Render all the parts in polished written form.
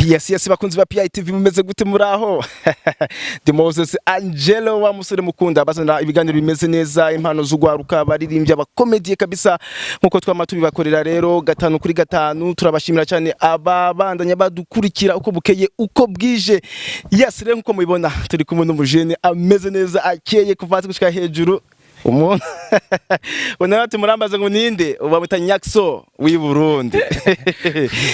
Yes bakunzi ba PITV mumeze gute muraho The Moses Angelo wa musore mukunda bazana ibiganiro bimeze neza impano z'ugwaruka baririmbye abakomediye kabisa nkuko twama tubibakorera rero gatanu kuri gatanu turabashimira cyane ababandanya badukurikira uko bukeye uko bwije yes rero nkuko mubibona turi kumwe n'umujene ameze neza akeye kuva hasi gushika hejuru umuntu bonati murambaza ngo ninde ubabuta Nyakso wi Burundi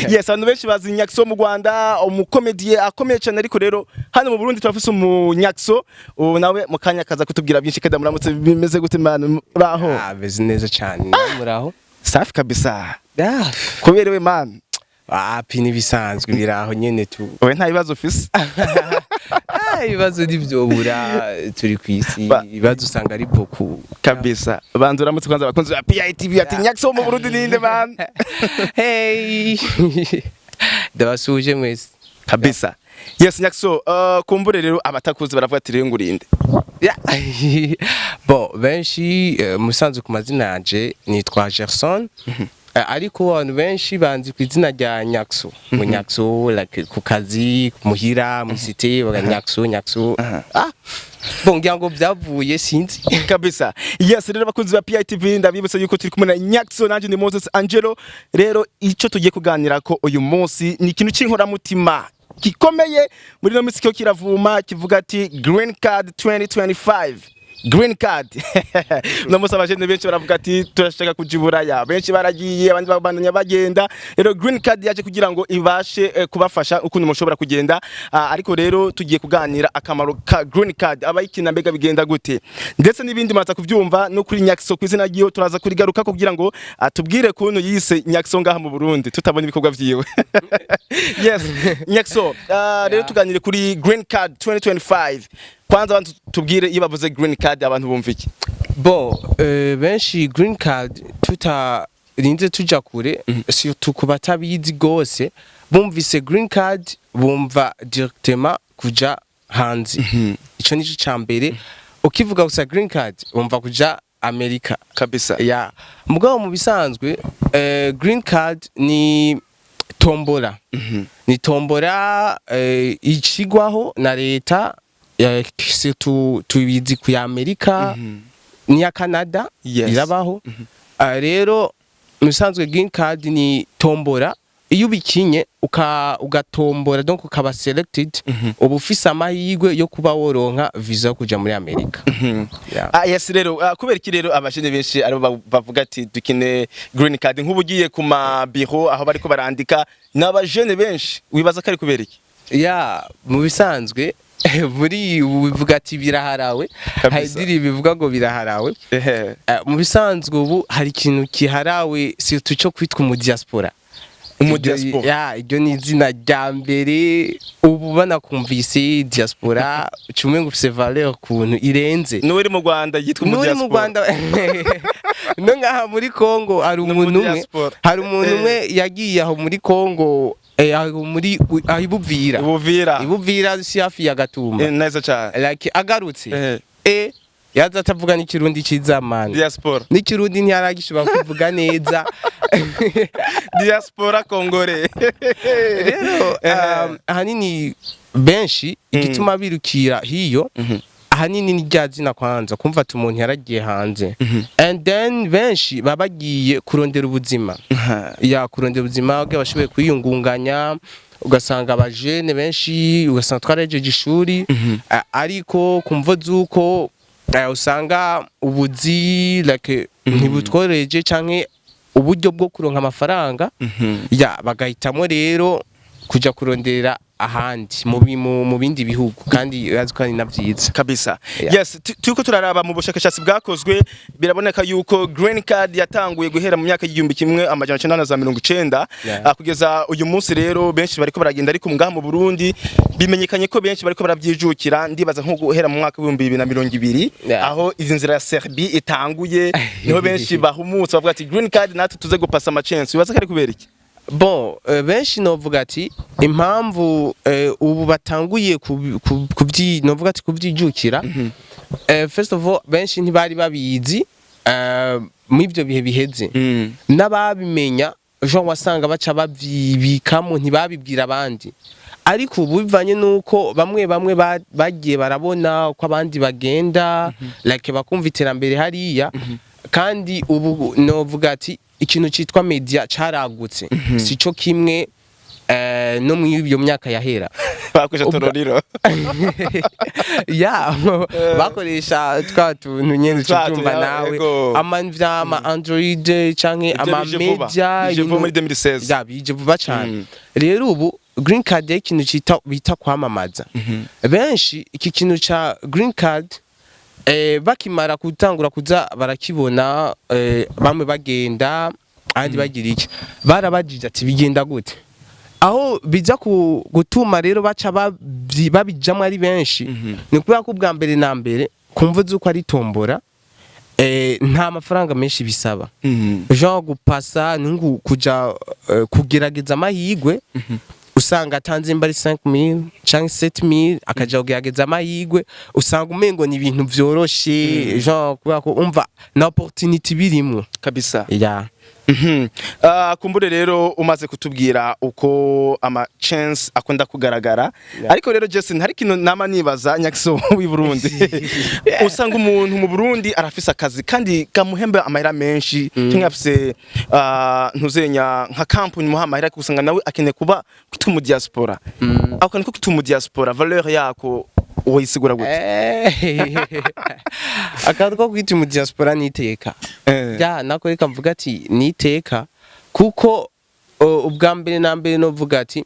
yes abantu benshi bazi Nyakso mu Rwanda umukomediye akomeye cyane ariko rero hano mu Burundi turafise umunyakso nawe mukanya kaza kutubwira byinshi kada muramutse bimeze gute man raho beze neza cyane muraho safi kabisa kuberewe man pini bisanzwe biraho nyene tu we nta bibazo ufise ibibazo n'ivyobura turi kwisi ibibazo usanga ari boku kabisa bantu uramutse kwanza bakunzi ba PITV ati Nyakso mu Burundi ninde man hey ndabasuje mwese kabisa yes Nyakso kumbure rero abatakuzi baravuga ati rero ngurinde bon benshi musanzwe ku mazina yanje nitwa Gerson ariko abantu benshi banzi ku izina rya Nyakso mu Nyakso like ku kazi muhira mu cité baga Nyakso bon ngira ngo byavuye sinzi kabisa yes rero bakunzi ba PITV ndabibutsa yuko turi kumwe na Nyakso nanje ni Moses Angelo rero ico tugiye kuganira ko uyu munsi ni ikintu c'inkora mutima gikomeye muri no misiko kiravuma kivuga ati Green Card 2025 Green Card no musaba jene benshi baravuga ati turashaka kujiburaya benshi baragiye abandi babandanya bagenda rero Green Card yaje kugira ngo ibashe kubafasha ukuntu mushobora kugenda ariko rero tugiye kuganira akamaro ka Green Card abayikina mbega bigenda gute ndetse nibindi maza kuvyumva no kuri Nyakso kwizina giyo turaza kurigaruka kugira ngo atubwire kuntu yise Nyakso ngaha mu Burundi tutabona ibikorwa vyiwe yes Nyakso rero tuganire kuri Green Card 2025 kwanza abantu tubwire iyo bavuze Green Card abantu bumva iki bon benshi Green Card tutarinze tuja kure surtout ku batabizi gose bumvise Green Card bumva directement kuja hanze ico nico cambere ukivuga gusa Green Card bumva kuja America kabisa ya mugabo mu bisanzwe Green Card ni tombora ni tombora ikigwaho na leta tubizi ku Amerika ni ya Canada irabaho rero musanzwe Green Card ni tombora iyo ubikinye ugatombora donc ukaba selected ubu ufise amahirwe yo kuba woronka visa yo kuja muri Amerika yes rero kubera iki rero abashene benshi ari bavuga ati dukine Green Card nk'ubugiye ku ma bureau aho bariko barandika n'abajene benshi wibaza kari kubera iki mu bisanzwe muri bivuga ati biraharawe hadiri bivuga ngo biraharawe mu bisanzwe ubu hari ikintu kiharawe surtout cyo kwitwa mu diaspora iryo ni izina rya mbere ubu banakumvise diaspora cyumwe ngo ufise valeur kuntu irenze n'uri mu Rwanda yitwa mu diaspora n'uri mu Rwanda no ngaha muri Kongo hari umuntu umwe yagiye aho muri Kongo muri ibuvira si hafi ya Gatumba neza cyane like agarutse yaza atavuga n'ikirundi cizamana diaspora n'ikirundi ntiyaragishobora kuvuga neza diaspora kongore rero ahanini benshi igituma birukira hiyo ahanini ni rya zina kwanza kumva ati umuntu yaragiye hanze and then benshi babagiye kurondera ubuzima kurondera ubuzima bw'abashoboye kwiyungunganya ugasanga abajene benshi ugasanga twarajeje ishuri ariko kumva zuko usanga ubuzi like ntibutworeje canke uburyo bwo kuronka amafaranga bagahitamo rero kuja kurondera ahandi mu bindi bihugu kandi yaziko ari navyiza kabisa yes tuko turaraba mu bushakashatsi bwakozwe biraboneka yuko Green Card yatanguye guhera mu myaka y'igihumbi kimwe amajana 1990 kugeza uyu munsi rero benshi bariko baragenda ariko ngaha mu Burundi bimenyekanye ko benshi bariko baravyijukira ndibaza nko guhera mu mwaka wa 2020 aho izi nzira ya Serbia itanguye niho benshi bahumutse bavuga ati Green Card natwe tuze gupasa ama chance wibaza kari kubera iki bon benshi novuga ati impamvu ubu batanguye novuga ati kubyijukira first of all benshi ntibari babizi mu ivyo bihe biheze n'ababimenya Jean wasanga baca bavyibikamo ntibabibwira abandi ariko ubu bivanye nuko bamwe bagiye barabona uko abandi bagenda like bakumva iterambere hariya kandi ubu novuga ati ikintu citwa media caragutse sico kimwe no mu iyo myaka yahera bakoresha tororiro ya bakoresha twa tuntu nyene tutumva nawe ama Android canke ama media je muri 2016 ya bije vuba cyane rero ubu green card ikintu bita kwamamaza benshi iki kintu ca green card bakimara kutangura kuza barakibona bamwe bagenda andi bagira iki barabajije ati bigenda gute aho biza gutuma rero baca babijamwe ari benshi ni kubera ko ubwa mbere na mbere kumva zuko ari tombora nta mafaranga menshi bisaba genre gupasa nungu kuja kugerageza amahigwe usanga atanze mbari 5000 canke 7000 akaja kugerageza amahigwe usanga umengo ni ibintu vyoroshe genre kubera ko umva na opportunity birimwo kabisa ya kumbure rero umaze kutubwira uko ama chance akunda kugaragara ariko rero Jason hari kintu nama nibaza Nyakso w'i Burundi usanga umuntu mu Burundi arafise akazi kandi kamuhembe amahera menshi cyangwa afise ntuzenya nka company muha amahera kusanga nawe akene kuba kwitwa mu diaspora akone ko kwitwa mu diaspora valeur yako uyisigura gute akandi ko kwita mu diaspora niteka ya nako reka mvuga ati niteka kuko ubwa mbere na mbere no vuga ati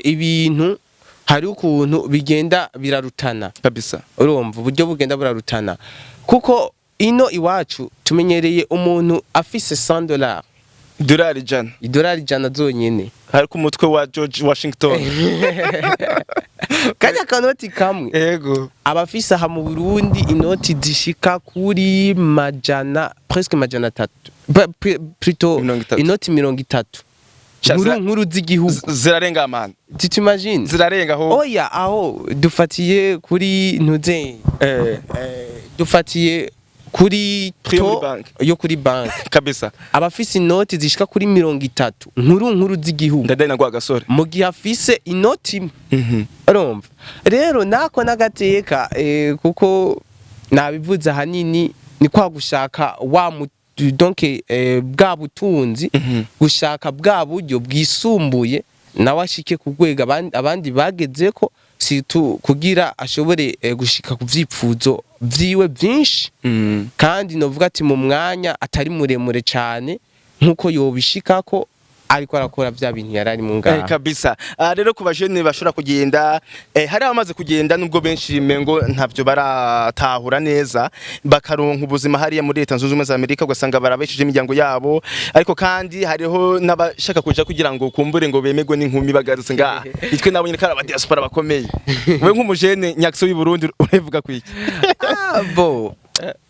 ibintu hari ukuntu bigenda birarutana kabisa urumva uburyo bugenda burarutana kuko ino iwacu tumenyereye umuntu afise $100 idolari jana zonyene hari ku mutwe wa George Washington kanya kanoti kamwe yego abafise aha mu Burundi inoti zishika kuri presque majana 3 plutôt inoti 30 nkuru z'igihugu zirarenga amana tutimagine zirarenga ho oya aho dufatiye kuri ntuze dufatiye kuri yo kuri bank kabisa abafise inoti zishika kuri 30 nkuru z'igihugu ndadai na gasore mu gihe afise inoti urumva rero nako nagateka kuko nabivuze hanini ni kwa gushaka donc bwa butunzi gushaka bwa buryo bwisumbuye nawe ashike kugwega abandi bageze ko situ kugira ashobore gushika ku vyipfuzo vyiwe byinshi kandi novuga ati mu mwanya atari muremure cyane nkuko yobishikako ariko arakora vya bintu yarari mu ngaha kabisa rero ku bajene bashobora kugenda hari abamaze kugenda nubwo benshi mengo ntavyo baratahura neza bakaronka ubuzima hariya muri Leta Zunze Ubumwe za Amerika ugasanga barabeshije imiryango yabo ariko kandi hariho n'abashaka kuja kugira ngo kumbure ngo bemegwe n'inkumi bagarutse ngaha itwe nabo nyine kara diaspora bakomeye we nk'umujene Nyakso w'i Burundi urevuga kwiki bo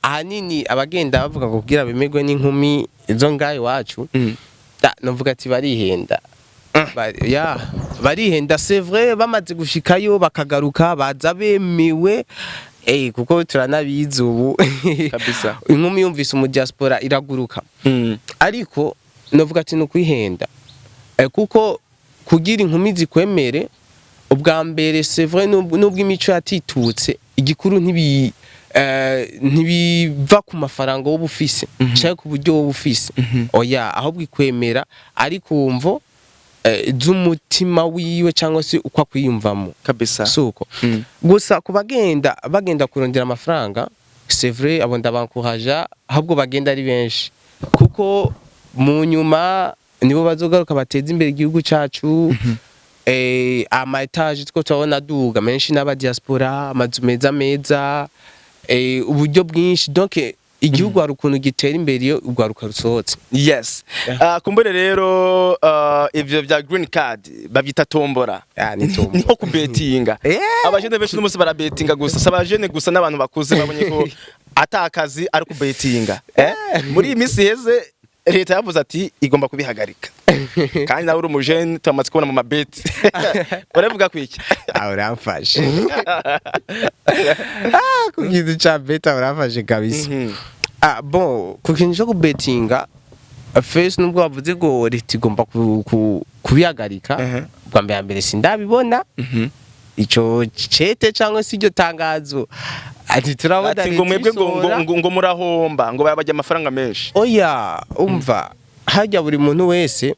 ahanini abagenda bavuga ngo kugira bemegwe n'inkumi izo ngahe wacu novuga ati barihenda barihenda c'est vrai bamaze gushikayo bakagaruka baza bemewe kuko turanabizi ubu kabisa inkumi yumvise mu diaspora iraguruka ariko novuga ati no kwihenda kuko kugira inkumi zikwemere ubwa mbere c'est vrai nubwo imico yatitutse igikuru ntibiva ku mafaranga wo bufise cyangwa ku buryo wo bufise oya ahubwo ikwemera ariko wumvo z'umutima wiwe cyangwa se uko akwiyumvamo kabisa suko gusa bagenda kurondera amafaranga c'est vrai abo ndabankoraja ahubwo bagenda ari benshi kuko mu nyuma nibo bazogaruka bateza imbere igihugu cacu ama etage two tubona duga menshi n'aba diaspora amazu meza uburyo bwinshi donc igihugu hari ukuntu gitera imbere iyo urwaruka rusohotse yes kumbure rero ivyo vya green card bavyita tombora niho kubetinga abajene benshi n'umunsi barabetinga gusa sabajene gusa n'abantu bakuze babonye ko atakazi ari kubetinga muri iyi minsi heze Leta yavuze ati igomba kubihagarika kandi nawe uri umujene tumaze kubona mu mabeti uravuga kwiki uramfashe kugize cha beta uramfashe kabisa bon kukintu cyo kubetinga face nubwo bavuze ngo Leta igomba kubihagarika bwa mbere sindabibona ico cete cyangwa se iryo tangazo ati turabona ati ngo mwebwe ngo murahomba ngo babajya amafaranga menshi. Oya umva hajya buri muntu wese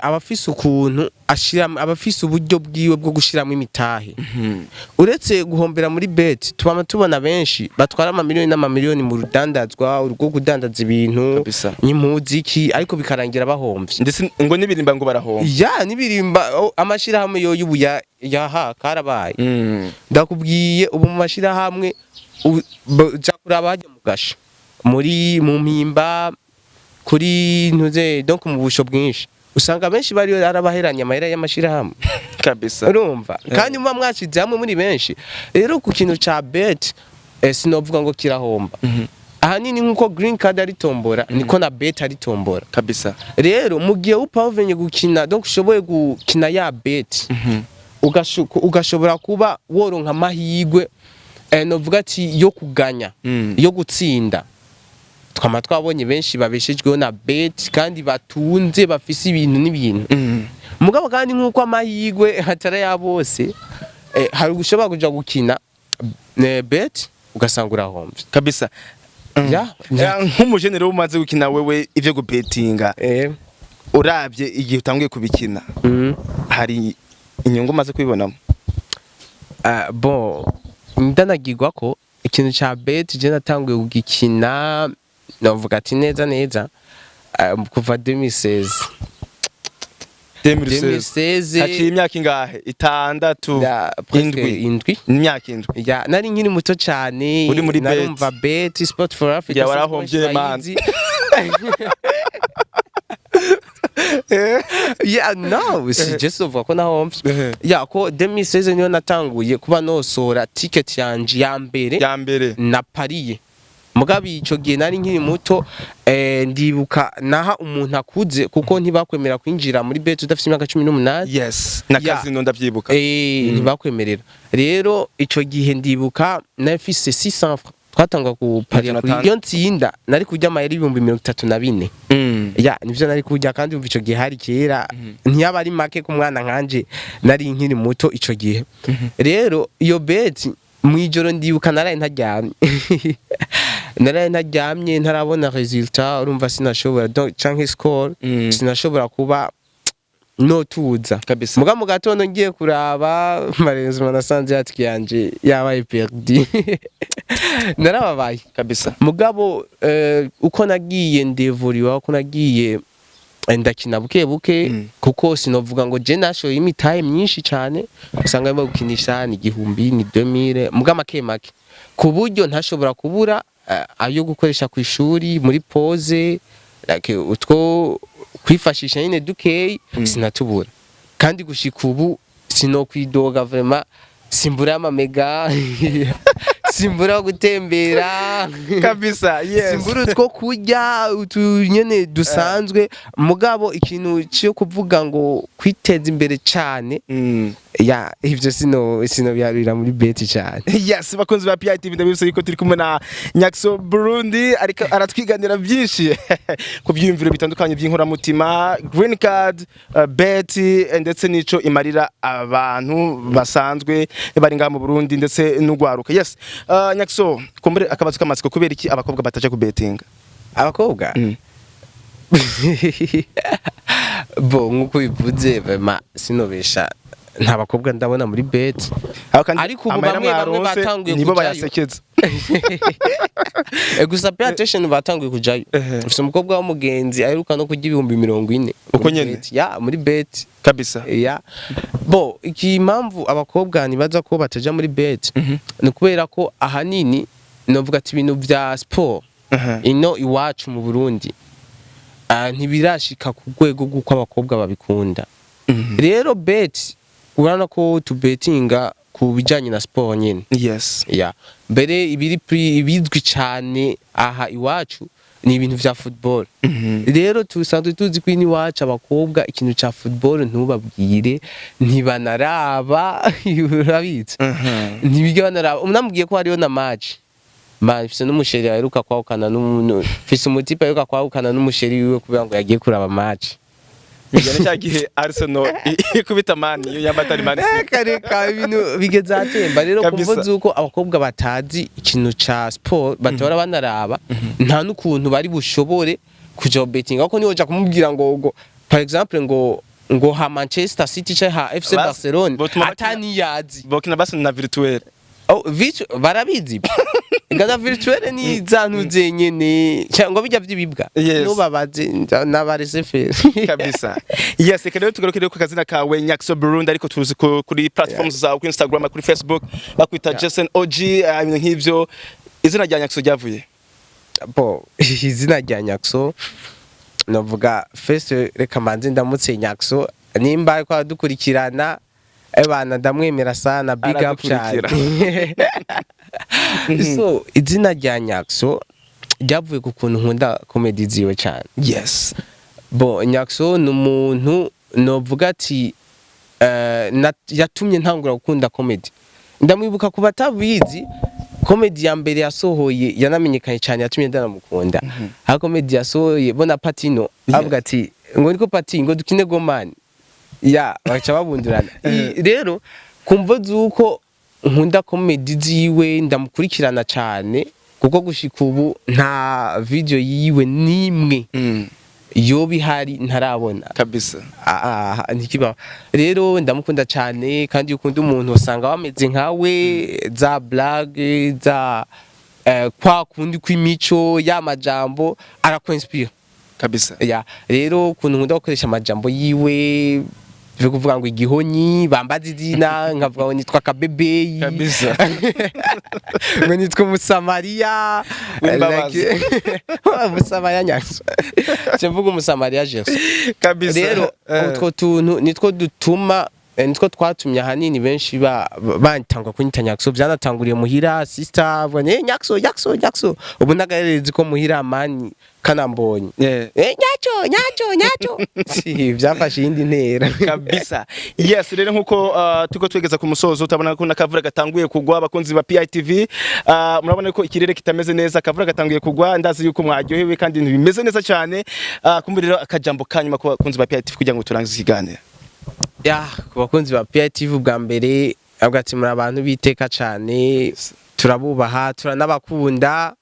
abafise ukuntu abafise uburyo bwiwe bwo gushiramo imitahe. Uretse guhombera muri bet tubona benshi batwara amamiliyoni n'amamiliyoni mu rudandazwa urwo kudandaza ibintu n'imuziki ariko bikarangira bahomvye. Ndetse ngo nibirimba ngo barahomba. Ya nibirimba amashirahamwe yo y'ubuya yaha karabaye. Ndakubwiye ubu mu mashirahamwe ja kuraba hajya mu gasho muri mu mpimba kuri ntuze donc mu busho bwinshi usanga benshi bari arabaheranya amahera y'amashirahamwe kabisa urumva kandi muba mwashize hamwe muri benshi rero ku kintu ca bet sinovuga ngo kirahomba ahanini nkuko green card ari tombora niko na bet ari tombora kabisa rero mu gihe upavenye gukina donc ushoboye gukina ya bet ugashobora kuba woronka amahigwe novuga ati yo kuganya yo gutsinda twama twabonye benshi babeshejweho na bet kandi batunze bafise ibintu n'ibintu mugabo kandi nkuko amahigwe hatara ya bose hari gushobora kuja gukina bet ugasanga urahomvye kabisa nk'umujenero umaze gukina wewe ivyo gubetinga uravye igihe utanguye kubikina hari inyungu maze kubibonamo bon ndanagirwa ko ikintu ca bet je natanguye kugikina navuga ati neza kuva 2016 haciye imyaka ingahe 6 indwi imyaka indwi ya nari nkiri muto cyane narumva bet sport for Africa ya warahomvye man yeah no si just uvuga ko nahomvye ya ko 2016 niyo natanguye kuba nosora ticket yanje ya mbere na pariye mugabi ico gihe nari nkiri muto ndibuka naha umuntu akuze kuko ntibakwemera kwinjira muri bet udafite imyaka 18 yes nakazi no ndavyibuka ntibakwemerera rero ico gihe ndibuka nafise 600 twatanga ku pariya kuri iyo ntsinda nari kujya amayeri 34,000 ya nivyo nari kujya kandi umva ico gihe hari kera ntiyaba ari make ku mwana nkanje nari nkiri muto ico gihe rero iyo bet mwijoro ndibuka naraye ntaryamye ntarabona resultat urumva sinashobora canke score sinashobora kuba notuza kabisa muga mu gatondo ngiye kuraba marezuma nasanze yatiki yanje yabaye perdi narababaye kabisa mugabo uko nagiye ndevuriwa uko nagiye ndakina buke kuko sinovuga ngo je nashoye imitahe myinshi cyane usanga barimo gukinisha ni 1000 ni 2000 muga make ku buryo ntashobora kubura ayo gukoresha ku ishuri muri pause like utwo kwifashisha nyine dukey sinatubura kandi gushika ubu sinokwidoga vraiment simbura amamega simbura gutembera kabisa yes simbura two kurya utunyene dusanzwe mugabo ikintu cyo kuvuga ngo kwiteza imbere cyane ya ivyo sino byarira muri bet cyane yes bakunzi ba PITV ndabise yuko turi kumwe na Nyakso Burundi ariko aratwiganira byinshi ku byiyumviro bitandukanye by'inkora mutima green card bet ndetse nico imarira abantu basanzwe bari ngaha mu Burundi ndetse n'ugwaruka yes Nyakso kumbere akabazo kamatsiko kubera iki abakobwa bataje ku betinga abakobwa bo nkuko bivuze bema sinobesha nta bakobwa ndabona muri bet ariko ubu bamwe batanguye nibo bayasekeza gusa pay attention batanguye kujayo ufite umukobwa w'umugenzi aheruka no kujya 40,000 uko nyene ya muri bet kabisa ya bo iki impamvu abakobwa nibaza ko bataja muri bet ni kubera ko ahanini novuga ati ibintu vya sport ino iwacu mu Burundi ntibirashika ku rwego rw'uko abakobwa babikunda rero bet urana ko tubetinga ku bijanye na sport nyene yes ya mbere ibizwi cyane aha iwacu ni ibintu vya football rero tusanzwe tuzi ko ini wacu abakobwa ikintu ca football ntubabwire ntibanaraba urabitse ntibiga banaraba umnambwiye ko hariyo na match mfise n'umusheri aheruka kwahukana n'umuntu mfise umutipe aheruka kwahukana n'umusheri wiwe kubera ngo yagiye kuraba match bijyana cya gihe Arsenal ikubita Man iyo yambatari Man reka ibintu bigeze atemba rero Kabisa. kumvuze uko abakobwa batazi ikintu ca sport batora banaraba nta n'ukuntu bari bushobore kuja betting ako niho ja kumubwira ngo par exemple ngo ha Manchester City cha ha FC Barcelona atani yazi bokina basi na virtuel barabizi Gana virtuelle ni zantuze nyene cyangwa bijya vyibibwa no babaze nabarese fe kabisa. Yes, reka rero tugaruke ku kazina kawe Nyakso Burundi ariko tuzi kuri platforms za ku Instagram kuri Facebook bakwita Jason OG ibintu nk'ivyo. Izina rya Nyakso ryavuye bo izina rya Nyakso novuga first reka manze ndamutse Nyakso nimba kwa dukurikirana ebana ndamwemera sana big up cyane. So izina rya Nyakso ryavuye ku kuntu nkunda comedy ziwe cyane. Yes, bo Nyakso n'umuntu novuga ati yatumye ntangura gukunda comedy. Ndamwibuka ku batabizi comedy ya mbere yasohoye yanamenyekanye cyane yatumye ndanamukunda. Ha comedy yasohoye bona Patino avuga ati ngo niko Pati ngo dukine gomani ya baca babundurana. Rero kumva zuko nkunda comedy ziwe ndamukurikirana cyane kuko gushika ubu nta video yiwe nimwe yo bihari ntarabona kabisa. Ntikiba rero ndamukunda cyane kandi ukunda umuntu usanga bameze nkawe za blague za kwa kundi kw'imico y'amajambo arakwinspire kabisa. Ya rero kuntu nkunda gukoresha amajambo yiwe byo kuvuga ngo igihonyi bambaza izina nkavuga ngo nitwa Kabebeyi kabisa ngo nitwa Musamariya Musamariya Nyakso cemvuga Musamariya Jesu kabisa. Rero utwo tuntu nitwo dutuma nitwo twatumye hanini benshi bantanga kunyita Nyakso byanatanguriye muhira sister bone Nyakso ubu nagarerezi ko muhira mani kanambonye Nyacho si byafashe indi ntera kabisa. Yes, rero nkuko tuko twegeza ku musozo utabona ko nakavura gatanguye kugwa abakunzi ba PITV murabona ko ikirere kitameze neza akavura gatanguye kugwa ndazi yuko mwaryohewe kandi bimeze neza cyane kumburiro akajambo kanyuma ku bakunzi ba PITV kugira ngo turangize ikiganiro. Ya ku bakunzi ba PITV bwa mbere abwati muri abantu biteka cyane turabubaha turanabakunda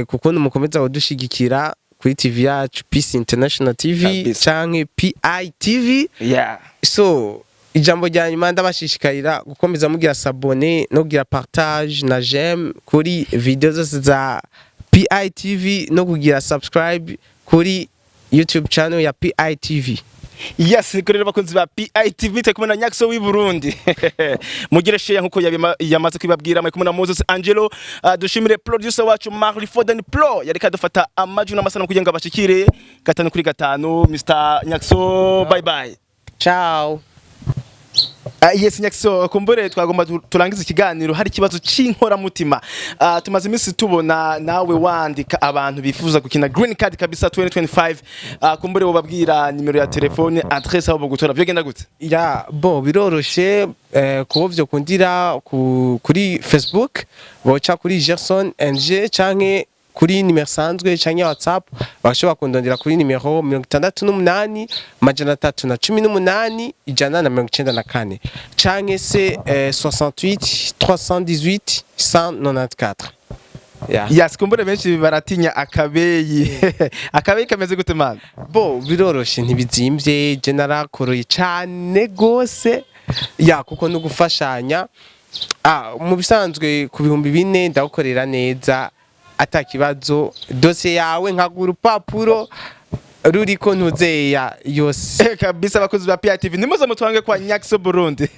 kuko numukomeza kudushigikira kuri TV yacu Peace International TV canke PITV. Yeah. So ijambo rya nyuma ndabashishikarira gukomeza mugira s'abonner no kugira partage na j'aime kuri video zose za PITV no kugira subscribe kuri YouTube channel ya PITV. Yes, rero bakunzi ba PITV te kumena Nyakso w'i Burundi mugire share nkuko yamaze kwibabwira muri kumwe na Moses Angelo. Dushimire producer wacu Marley Foden Pro yareka dufata amaju n'amasana kugira ngo abashikire 5 kuri 5. Mr Nyakso, bye bye, ciao. Yes Nyakso, kumbure twagomba turangiza ikiganiro hari kibazo c'inkora mutima. Tumaze iminsi tubona nawe wandika abantu bifuza gukina green card kabisa 2025. Kumbure wobabwira nimero ya telefone adresse aho bogutora byogenda gute? Ya bo biroroshe kubo vyo kundira kuri Facebook boca kuri Gerson NG canke kuri nimero sanzwe canke WhatsApp bashobora kundondera kuri nimero 68 majana 318 ijana na 94 canke se 68 318 194. Yes, kumbure benshi baratinya akabeyi akabeyi kameze gute man? Bo biroroshe ntibizimvye general koroye cyane gose ya kuko no gufashanya mu bisanzwe ku 4,000 ndagukorera neza atakibazo dosiye yawe nkagura urupapuro ruriko ntuzeya yose kabisa. Bakozi ba PITV nimuze mutwange kwa Nyakso Burundi.